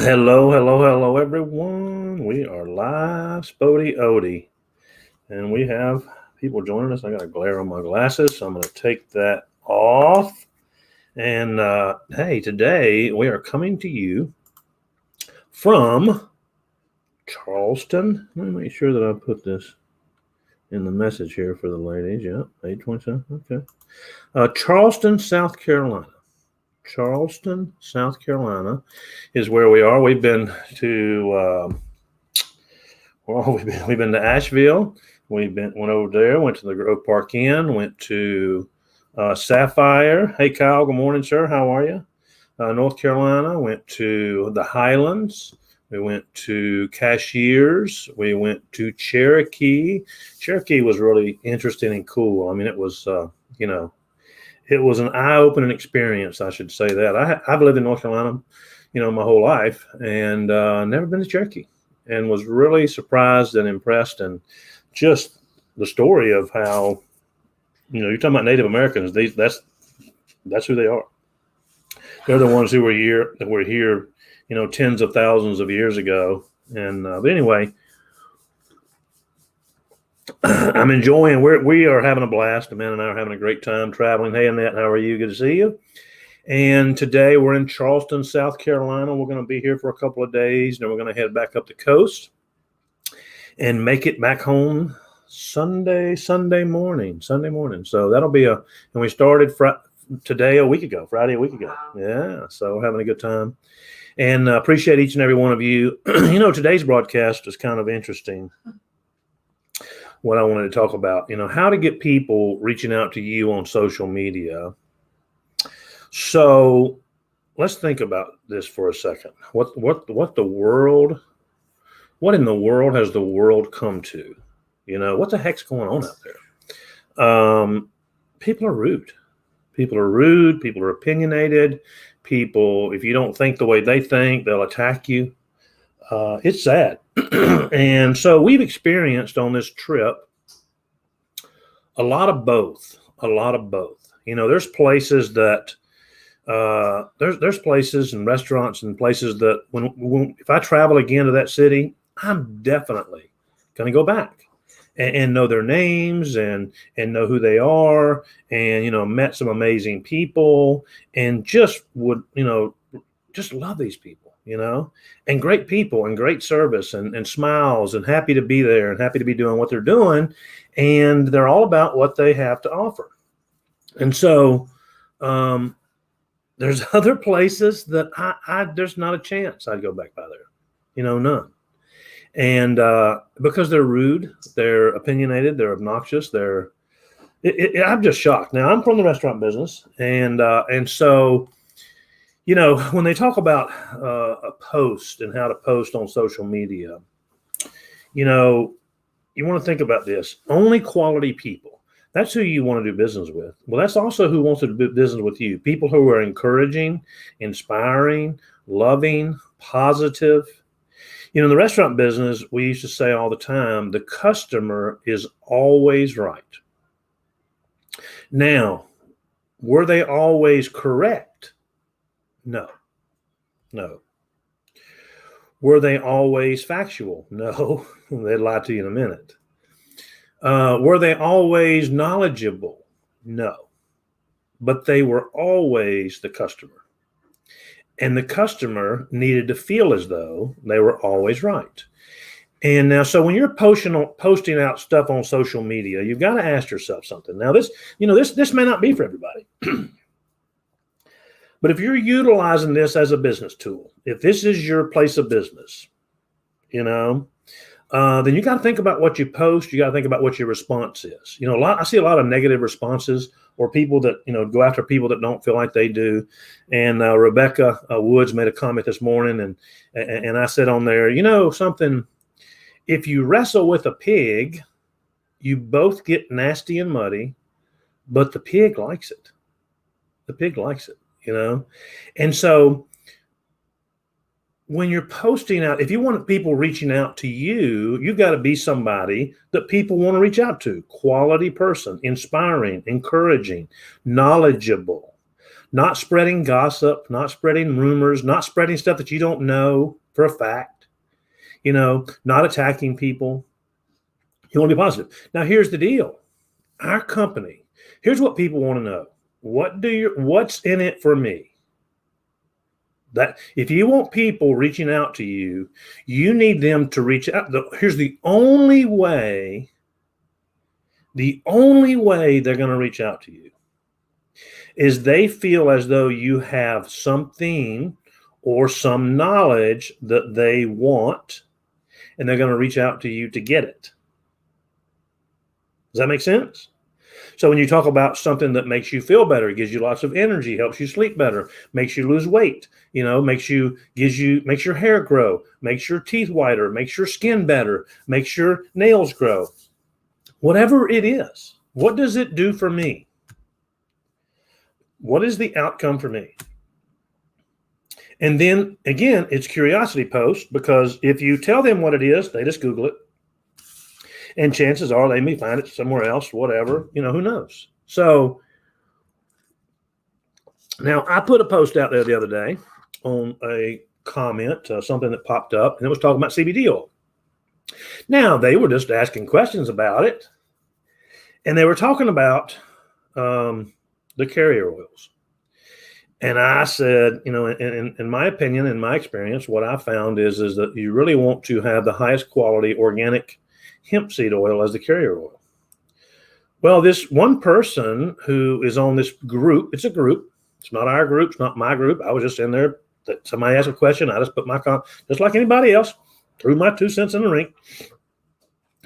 Hello, hello, hello, everyone. We are live, Spody Odie, and we have people joining us. I got a glare on my glasses, so I'm going to take that off. And hey, today we are coming to you from Charleston. Let me make sure that I put this in the message here for the ladies. Yeah, 827. Okay. Charleston, South Carolina. Charleston, South Carolina is where we are. We've been to we've been to Asheville. Went over there. Went to the Grove Park Inn. Went to Sapphire. Hey Kyle, good morning, sir. How are you? North Carolina. Went to the Highlands. We went to Cashiers. We went to Cherokee. Cherokee was really interesting and cool. I mean, it was it was an eye-opening experience. I should say that. I've lived in North Carolina, my whole life, and never been to Cherokee, and was really surprised and impressed, and just the story of how, you're talking about Native Americans. That's who they are. They're the ones who were here tens of thousands of years ago. And but anyway, I'm enjoying. We are having a blast. Amanda and I are having a great time traveling. Hey, Annette, how are you? Good to see you. And today we're in Charleston, South Carolina. We're going to be here for a couple of days, and then we're going to head back up the coast and make it back home Sunday morning. So that'll be and we started Friday a week ago. Wow. Yeah, so we're having a good time. And appreciate each and every one of you. Today's broadcast is kind of interesting. What I wanted to talk about, how to get people reaching out to you on social media. So let's think about this for a second. What in the world has the world come to? What the heck's going on out there? People are rude. People are opinionated. People, if you don't think the way they think, they'll attack you. It's sad. And so we've experienced on this trip a lot of both. There's places that there's places and restaurants and places that when if I travel again to that city, I'm definitely going to go back and know their names and know who they are, and met some amazing people, and just would just love these people, and great people and great service and smiles and happy to be there and happy to be doing what they're doing, and they're all about what they have to offer. And so there's other places that I there's not a chance I'd go back by there, none. And because they're rude, they're opinionated, they're obnoxious, I'm just shocked. Now, I'm from the restaurant business, and so, when they talk about a post and how to post on social media, you want to think about this. Only quality people. That's who you want to do business with. Well, that's also who wants to do business with you. People who are encouraging, inspiring, loving, positive. In the restaurant business, we used to say all the time, the customer is always right. Now, were they always correct? No. Were they always factual? No. They'd lie to you in a minute. Were they always knowledgeable? No. But they were always the customer. And the customer needed to feel as though they were always right. And now, so when you're posting out stuff on social media, you've got to ask yourself something. Now, this may not be for everybody. But if you're utilizing this as a business tool, if this is your place of business, then you got to think about what you post. You got to think about what your response is. I see a lot of negative responses, or people that, go after people that don't feel like they do. And Rebecca Woods made a comment this morning, and I said on there, something, if you wrestle with a pig, you both get nasty and muddy, but the pig likes it. And so when you're posting out, if you want people reaching out to you, you've got to be somebody that people want to reach out to. Quality person, inspiring, encouraging, knowledgeable. not spreading gossip, not spreading rumors, not spreading stuff that you don't know for a fact, not attacking people. You want to be positive. Now, here's the deal. Our company, here's what people want to know. What's in it for me? That if you want people reaching out to you, you need them to reach out. Here's the only way they're going to reach out to you is they feel as though you have something or some knowledge that they want, and they're going to reach out to you to get it. Does that make sense? So when you talk about something that makes you feel better, it gives you lots of energy, helps you sleep better, makes you lose weight, makes your hair grow, makes your teeth whiter, makes your skin better, makes your nails grow. Whatever it is, what does it do for me? What is the outcome for me? And then again, it's curiosity post, because if you tell them what it is, they just Google it. And chances are they may find it somewhere else, whatever, who knows? So now I put a post out there the other day on a comment, something that popped up, and it was talking about CBD oil. Now, they were just asking questions about it, and they were talking about the carrier oils. And I said, in my opinion, in my experience, what I found is that you really want to have the highest quality organic hemp seed oil as the carrier oil. Well, this one person who is on this group, it's a group. It's not our group. It's not my group. I was just in there. Somebody asked a question. I just put my just like anybody else, threw my 2 cents in the ring.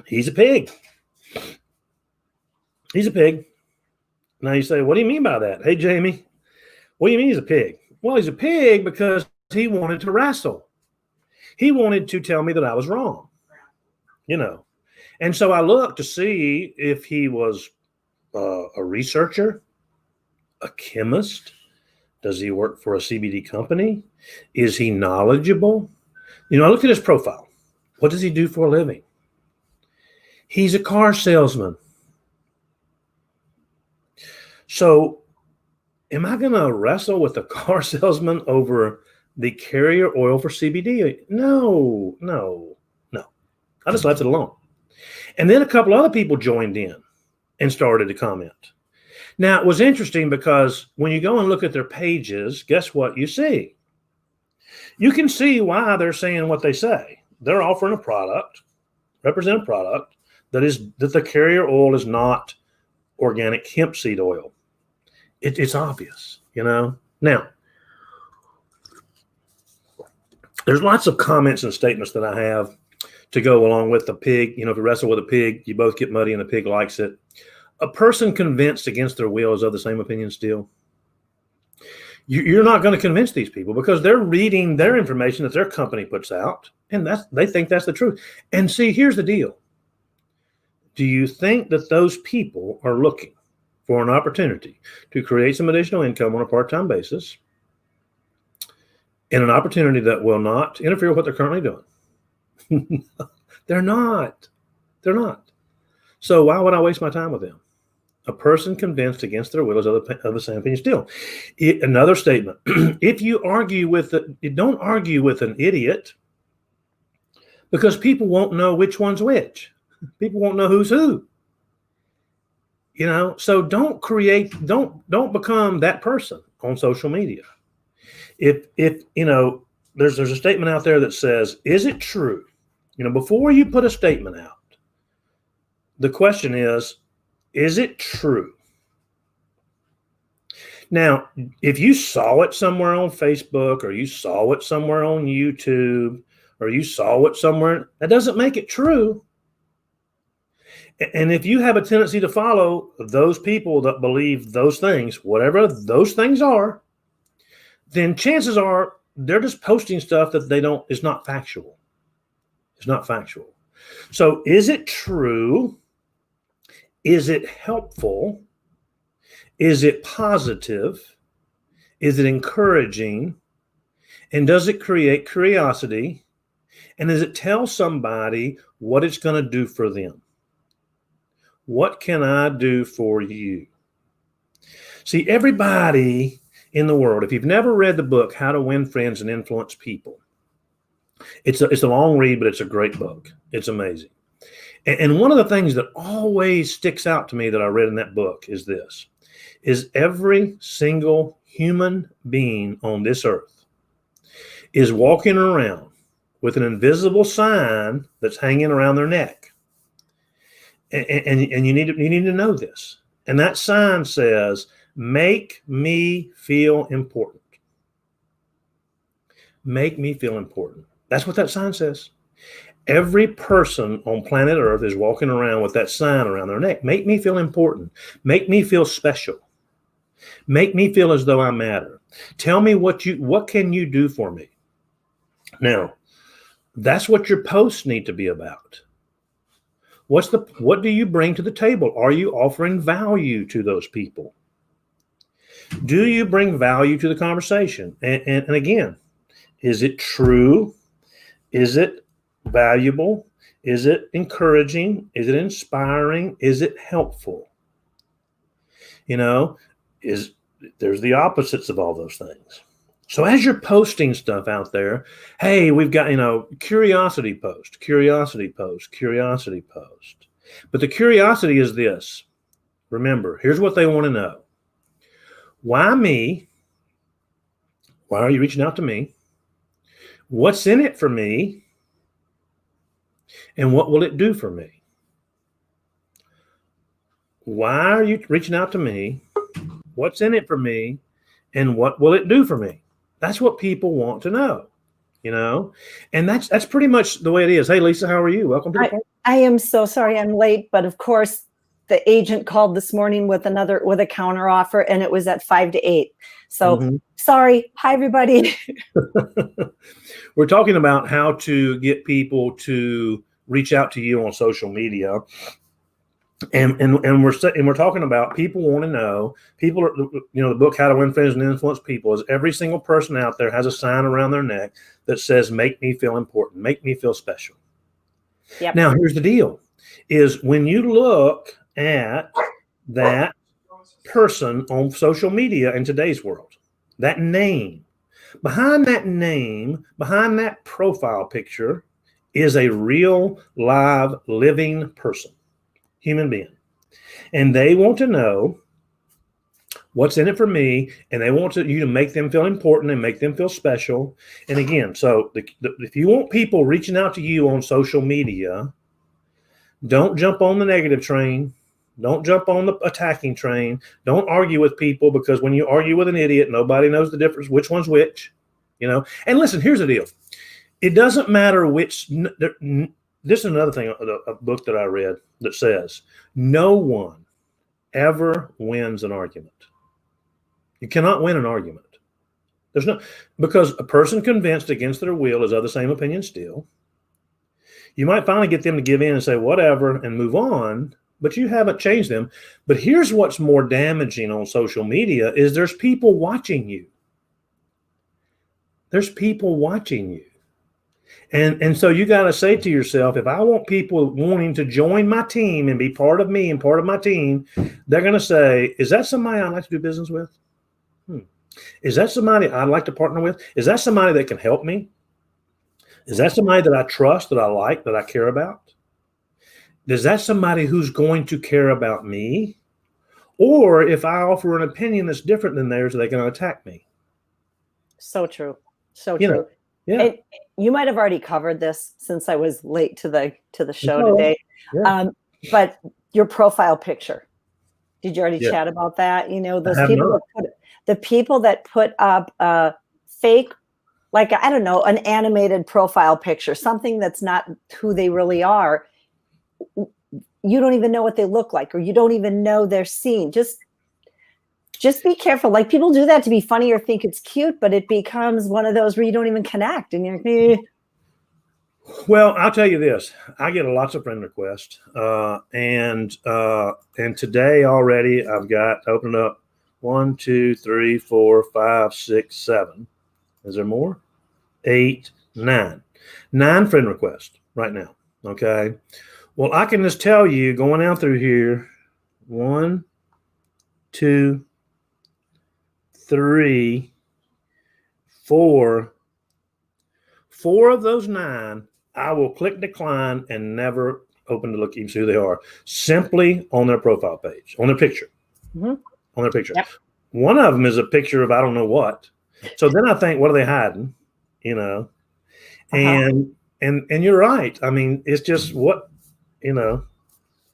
He's a pig. He's a pig. Now you say, what do you mean by that? Hey, Jamie, what do you mean he's a pig? Well, he's a pig because he wanted to wrestle. He wanted to tell me that I was wrong, And so I looked to see if he was a researcher, a chemist. Does he work for a CBD company? Is he knowledgeable? I looked at his profile. What does he do for a living? He's a car salesman. So am I going to wrestle with a car salesman over the carrier oil for CBD? No. I just left it alone. And then a couple other people joined in and started to comment. Now, it was interesting because when you go and look at their pages, guess what you see? You can see why they're saying what they say. They're offering a product, represent a product that the carrier oil is not organic hemp seed oil. It's obvious, Now, there's lots of comments and statements that I have to go along with the pig. If you wrestle with a pig, you both get muddy and the pig likes it. A person convinced against their will is of the same opinion still. You're not going to convince these people because they're reading their information that their company puts out, and they think that's the truth. And see, here's the deal. Do you think that those people are looking for an opportunity to create some additional income on a part-time basis and an opportunity that will not interfere with what they're currently doing? They're not. So why would I waste my time with them? A person convinced against their will is of the same opinion still. Another statement. If you don't argue with an idiot, because people won't know which one's which. People won't know who's who. So don't become that person on social media. If there's a statement out there that says, is it true? Before you put a statement out, the question is it true? Now, if you saw it somewhere on Facebook, or you saw it somewhere on YouTube, or you saw it somewhere, that doesn't make it true. And if you have a tendency to follow those people that believe those things, whatever those things are, then chances are they're just posting stuff that is not factual. It's not factual. So is it true? Is it helpful? Is it positive? Is it encouraging? And does it create curiosity? And does it tell somebody what it's going to do for them? What can I do for you? See, everybody in the world. If you've never read the book, How to Win Friends and Influence People, it's a long read, but it's a great book. It's amazing. And one of the things that always sticks out to me that I read in that book is this, is every single human being on this earth is walking around with an invisible sign that's hanging around their neck. And you need to know this. And that sign says, make me feel important. Make me feel important. That's what that sign says. Every person on planet Earth is walking around with that sign around their neck. Make me feel important. Make me feel special. Make me feel as though I matter. Tell me what can you do for me? Now, that's what your posts need to be about. What do you bring to the table? Are you offering value to those people? Do you bring value to the conversation? And again, is it true? Is it valuable? Is it encouraging? Is it inspiring? Is it helpful? There's the opposites of all those things. So as you're posting stuff out there, hey, we've got, curiosity post. But the curiosity is this. Remember, here's what they want to know. Why me? Why are you reaching out to me? What's in it for me? And what will it do for me? Why are you reaching out to me? What's in it for me? And what will it do for me? That's what people want to know, and that's pretty much the way it is. Hey, Lisa, how are you? Welcome to the party. I am so sorry I'm late, but of course the agent called this morning with a counter offer, and it was at 5 to 8. So Sorry. Hi, everybody. We're talking about how to get people to reach out to you on social media. And we're talking about people want to know. People are, the book How to Win Friends and Influence People is every single person out there has a sign around their neck that says, make me feel important, make me feel special. Yep. Now, here's the deal, is when you look at that person on social media in today's world, that name, behind that profile picture is a real, live, living person. Human being, and they want to know what's in it for me, and they want you to make them feel important and make them feel special. And again, so if you want people reaching out to you on social media, don't jump on the negative train. Don't jump on the attacking train. Don't argue with people, because when you argue with an idiot, nobody knows the difference, which one's which, And listen, here's the deal. It doesn't matter which. This is another thing, a book that I read that says, no one ever wins an argument. You cannot win an argument. Because a person convinced against their will is of the same opinion still. You might finally get them to give in and say whatever and move on, but you haven't changed them. But here's what's more damaging on social media is there's people watching you. There's people watching you. And so you got to say to yourself, if I want people wanting to join my team and be part of me and part of my team, they're going to say, is that somebody I'd like to do business with? Is that somebody I'd like to partner with? Is that somebody that can help me? Is that somebody that I trust, that I like, that I care about? Is that somebody who's going to care about me? Or if I offer an opinion that's different than theirs, are they going to attack me? So true. So true. Yeah. You might have already covered this since I was late to the show today. Yeah. But your profile picture, did you already chat about that? Those people the people that put up a fake, like, I don't know, an animated profile picture, something that's not who they really are. You don't even know what they look like, or you don't even know they're seen. Just be careful. Like, people do that to be funny or think it's cute, but it becomes one of those where you don't even connect. And you're like, Well, I'll tell you this. I get lots of friend requests. And today already I've got opened up 1, 2, 3, 4, 5, 6, 7. Is there more? 8, 9. 9 friend requests right now. Okay. Well, I can just tell you, going out through here, 1, 2, 3, 4. 4 of those 9, I will click decline and never open to look even see who they are. Simply on their profile page, on their picture. On their picture. Yep. One of them is a picture of I don't know what. So then I think, what are they hiding? You know? And you're right. I mean, it's just what, you know,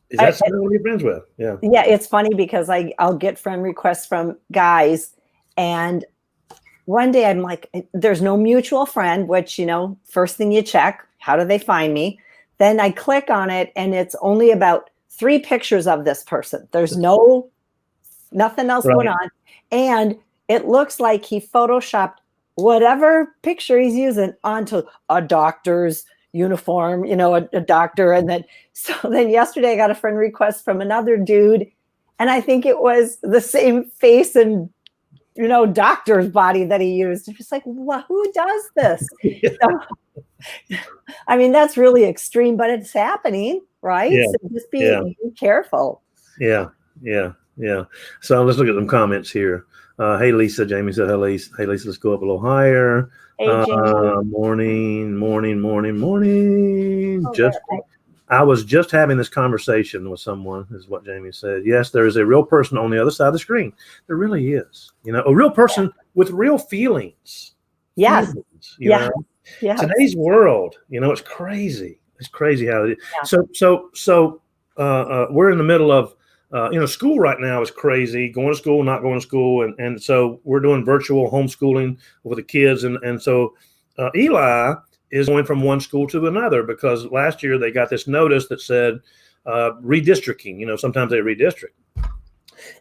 is that something to be friends with? Yeah. Yeah, it's funny because I'll get friend requests from guys, and one day I'm like, there's no mutual friend, which, you know, first thing you check, how do they find me? Then I click on it and it's only about 3 pictures of this person. There's nothing else going on. And it looks like he photoshopped whatever picture he's using onto a doctor's uniform, you know, a doctor. And then, so then yesterday I got a friend request from another dude, and I think it was the same face and, you know, doctor's body that he used. It's like, who does this? So, I mean, that's really extreme, but it's happening, right? Yeah. So just be careful. Yeah. So let's look at some comments here. Hey, Lisa. Jamie said, hey, Lisa, let's go up a little higher. Hey, Jamie. Morning. I was just having this conversation with someone, is what Jamie said. Yes, there is a real person on the other side of the screen. There really is. You know, a real person with real feelings. Yes. You know? Yeah. Today's world, you know, it's crazy. It's crazy how it is. Yeah. So we're in the middle of, you know, school right now is crazy, going to school, not going to school. And so we're doing virtual homeschooling with the kids. And so Eli is going from one school to another because last year they got this notice that said redistricting, you know, sometimes they redistrict.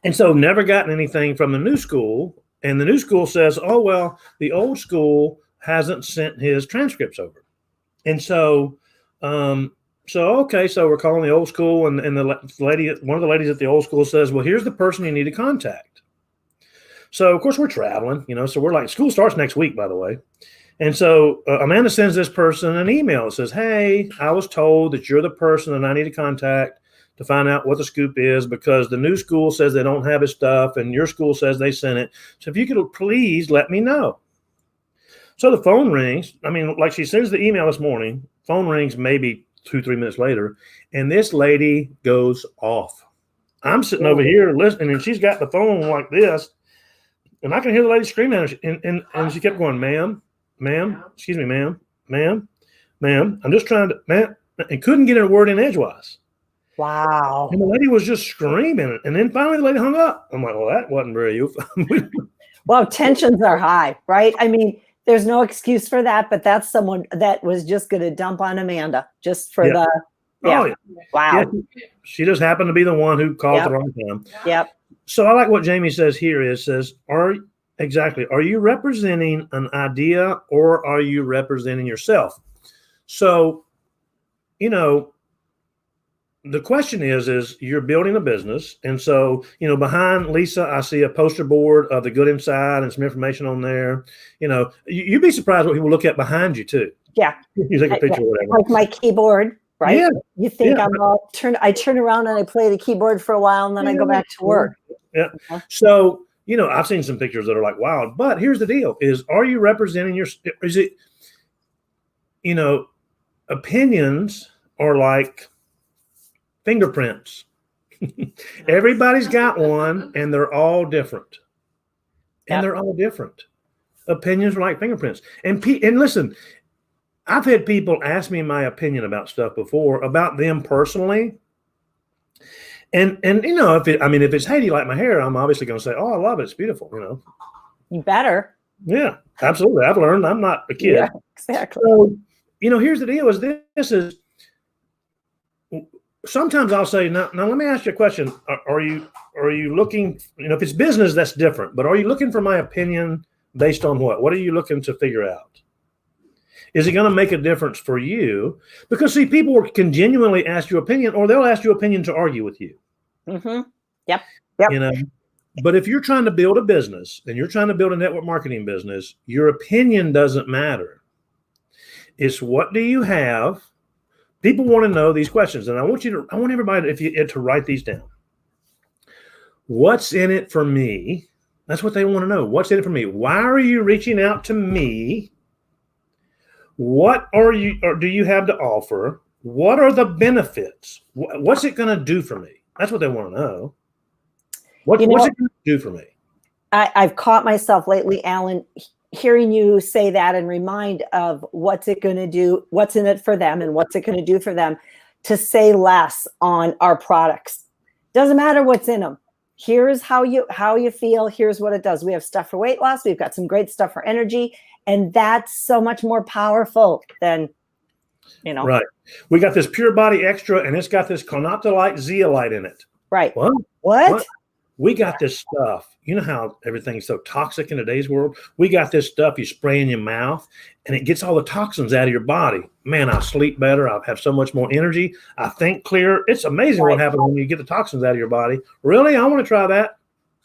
And so never gotten anything from the new school. And the new school says, oh, well, the old school hasn't sent his transcripts over. And so, okay, so we're calling the old school, and the lady, one of the ladies at the old school says, well, here's the person you need to contact. So, of course, we're traveling, you know, so we're like, school starts next week, by the way. And so Amanda sends this person an email that says, hey, I was told that you're the person that I need to contact to find out what the scoop is, because the new school says they don't have his stuff and your school says they sent it. So if you could please let me know. So the phone rings. I mean, like, she sends the email this morning, phone rings maybe 2-3 minutes later, and this lady goes off. I'm sitting over here listening, and she's got the phone like this, and I can hear the lady screaming at her, and she kept going, ma'am, excuse me, ma'am, I'm just trying to, ma'am, and couldn't get a word in edgewise. Wow. And the lady was just screaming, and then finally the lady hung up. I'm like, well, that wasn't very useful. Well, tensions are high, right? I mean, there's no excuse for that, but that's someone that was just going to dump on Amanda just for the. Yeah. Oh, yeah. Wow. Yeah. She just happened to be the one who called at the wrong time. Yep. So I like what Jamie says here. Says, are you representing an idea or are you representing yourself? So, you know, the question is you're building a business. And so, you know, behind Lisa, I see a poster board of the good inside and some information on there. You know, you'd be surprised what people look at behind you too. Yeah. You take a picture or whatever. Like my keyboard, right? Yeah. You think I turn around and I play the keyboard for a while and then I go back to work. Yeah. So, you know, I've seen some pictures that are like, wow, but here's the deal are you representing is it, you know, opinions are like fingerprints. Everybody's got one and they're all different. And they're all different. Opinions are like fingerprints. And listen, I've had people ask me my opinion about stuff before, about them personally. And you know, if it's, hey, do you like my hair? I'm obviously going to say, oh, I love it. It's beautiful, you know. You better. Yeah, absolutely. I've learned. I'm not a kid. Yeah, exactly. So, you know, here's the deal is this is, sometimes I'll say, now let me ask you a question. Are you looking, you know, if it's business, that's different, but are you looking for my opinion based on what? What are you looking to figure out? Is it going to make a difference for you? Because see, people can genuinely ask your opinion, or they'll ask your opinion to argue with you. Mm-hmm. Yep. You know, but if you're trying to build a business and you're trying to build a network marketing business, your opinion doesn't matter. It's what do you have? People want to know these questions, and I want everybody to write these down. What's in it for me? That's what they want to know. What's in it for me? Why are you reaching out to me? What are you, or do you have to offer? What are the benefits? What's it going to do for me? That's what they want to know. What's it going to do for me? I've caught myself lately, Alan, hearing you say that and remind of what's it going to do, what's in it for them, and what's it going to do for them, to say less on our products. Doesn't matter what's in them. Here's how you feel. Here's what it does. We have stuff for weight loss. We've got some great stuff for energy. And that's so much more powerful than, Right. We got this Pure Body Extra, and it's got this Clonoptilite zeolite in it. Right. What? We got this stuff. You know how everything's so toxic in today's world? We got this stuff you spray in your mouth, and it gets all the toxins out of your body. Man, I sleep better. I have so much more energy. I think clearer. It's amazing what happens when you get the toxins out of your body. Really? I want to try that.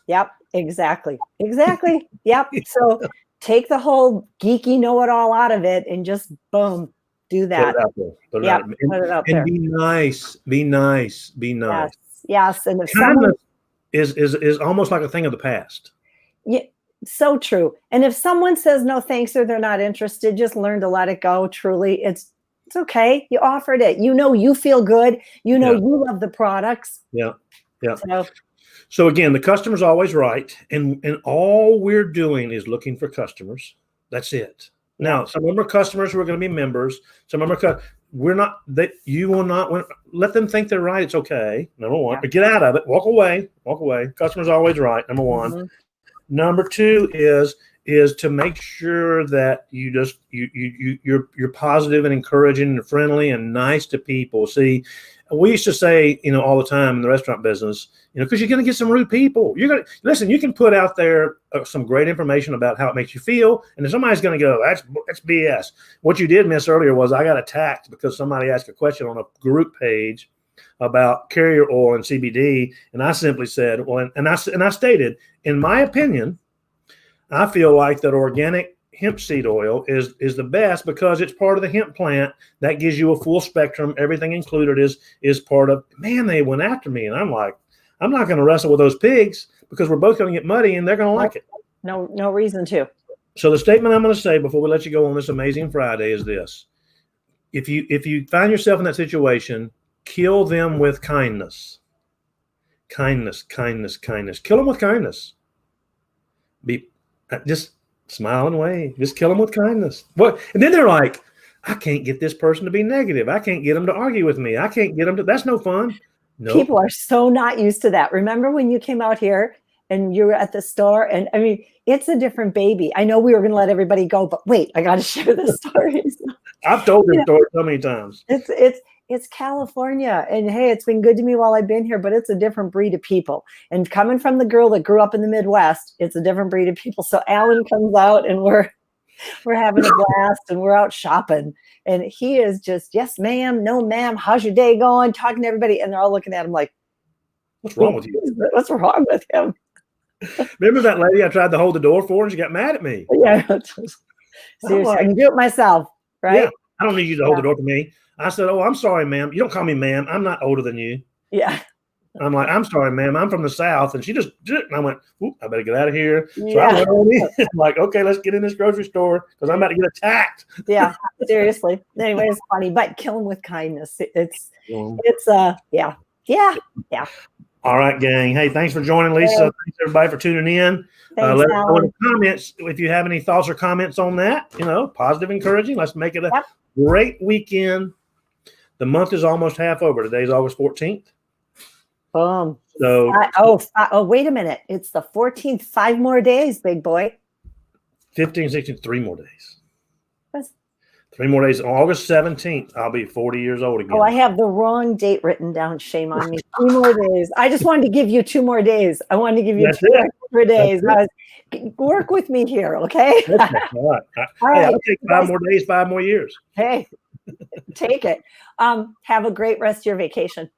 Yep, exactly. Yep. So take the whole geeky know-it-all out of it and just, boom, do that. Put it out there. And be nice. Yes. And if someone is almost like a thing of the past. Yeah, so true. And if someone says no thanks or they're not interested, just learn to let it go. Truly, it's okay. You offered it. You feel good. You love the products. Yeah. So again, the customer's always right, and all we're doing is looking for customers. That's it. Now, some of them are customers who are going to be members. Some of them are we're not, that you will not let them think they're right. It's okay. Number one, but get out of it. Walk away. Customer's always right. Number one. Mm-hmm. Number two is to make sure that you're positive and encouraging and friendly and nice to people. See, we used to say, all the time in the restaurant business, because you're going to get some rude people. You're going to listen. You can put out there some great information about how it makes you feel, and if somebody's going to go, that's BS. What you did miss earlier was I got attacked because somebody asked a question on a group page about carrier oil and CBD, and I simply said, well, and I stated, in my opinion, I feel like that organic hemp seed oil is the best because it's part of the hemp plant that gives you a full spectrum. Everything included is part of. Man, they went after me, and I'm like, I'm not going to wrestle with those pigs because we're both going to get muddy, and they're going to like it. No reason to. So the statement I'm going to say before we let you go on this amazing Friday is this: if you find yourself in that situation, kill them with kindness. Kindness. Kill them with kindness. Just smile and wave. Just kill them with kindness. What? And then they're like, I can't get this person to be negative. I can't get them to argue with me. I can't get them to. That's no fun. Nope. People are so not used to that. Remember when you came out here and you were at the store? And I mean, it's a different baby. I know we were going to let everybody go, but wait, I got to share this story. I've told this story so many times. It's California, and hey, it's been good to me while I've been here, but it's a different breed of people. And coming from the girl that grew up in the Midwest, it's a different breed of people. So Alan comes out, and we're having a blast, and we're out shopping, and he is just, yes, ma'am, no, ma'am, how's your day going? Talking to everybody, and they're all looking at him like, what's wrong with you? What's wrong with him? Remember that lady I tried to hold the door for, and she got mad at me? Yeah, seriously, I can do it myself, right? Yeah, I don't need you to hold the door for me. I said, oh, I'm sorry, ma'am. You don't call me ma'am. I'm not older than you. Yeah. I'm like, I'm sorry, ma'am. I'm from the South. And she just, and I went, I better get out of here. So I went on in. I'm like, okay, let's get in this grocery store because I'm about to get attacked. Yeah, seriously. Anyway, it's funny, but kill them with kindness. It's yeah. All right, gang. Hey, thanks for joining, Lisa. Yeah. Thanks, everybody, for tuning in. Thanks, let us know in the comments if you have any thoughts or comments on that. Positive, encouraging. Let's make it a great weekend. The month is almost half over. Today's August 14th. Boom. So, wait a minute. It's the 14th. 5 more days, big boy. 15, 16, 3 more days. 3 more days. On August 17th, I'll be 40 years old again. Oh, I have the wrong date written down. Shame on me. 3 more days. I just wanted to give you 2 more days. I wanted to give you 2 extra days. Work with me here, okay? All right. All right. I'll take 5 more days, 5 more years. Hey, take it. Have a great rest of your vacation.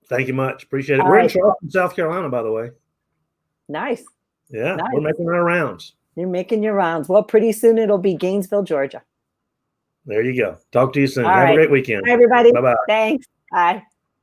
Thank you much. Appreciate it. We're in Charleston, South Carolina, by the way. Nice. Yeah, nice. We're making our rounds. You're making your rounds. Well, pretty soon it'll be Gainesville, Georgia. There you go. Talk to you soon. Have a great weekend. Bye, everybody. Bye-bye. Thanks. Bye.